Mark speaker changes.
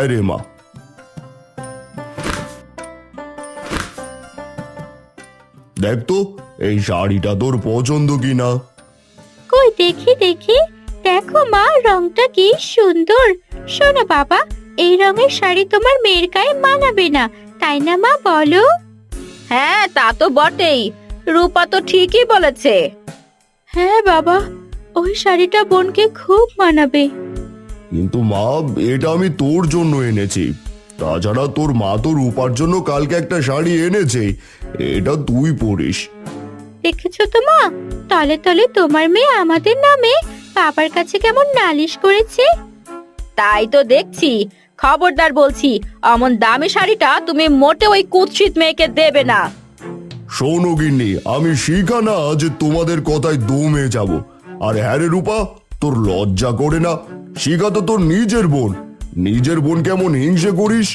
Speaker 1: আরে মা, দেখ তো এই শাড়িটা তোর পছন্দ কিনা।
Speaker 2: কই দেখি দেখি। দেখো মা, রংটা কি সুন্দর। শোনো বাবা, এই রঙের শাড়ি তোমার মেয়ের গায়ে মানাবে না, তাই না মা, বলো?
Speaker 3: হ্যাঁ, তা তো বটেই। রূপা তো ঠিকই বলেছে।
Speaker 2: হ্যাঁ বাবা, ওই শাড়িটা বোনকে খুব মানাবে।
Speaker 1: কিন্তু মা, এটা আমি তোর জন্য এনেছি। তাছাড়া তোর মা তো রূপার জন্য কালকে একটা শাড়ি এনেছে, এটা তুই পরিস।
Speaker 2: দেখেছো তো মা, তলে তলে তোমার মেয়ে আমাদের নামে বাবার কাছে কেমন নালিশ করেছে।
Speaker 3: তাই তো দেখছি। খবরদার বলছি, অমন দামি শাড়িটা তুমি মোটে ওই কুৎসিত মেয়েকে দেবে না।
Speaker 1: শোনো গিন্নি, আমি শিখা না যে তোমাদের কথায় দমে যাব। আর হ্যাঁ রে রূপা, তোর লজ্জা করে না? শিখা তো তোর নিজের বোন, নিজের বোন কেমন হিংসে করিস।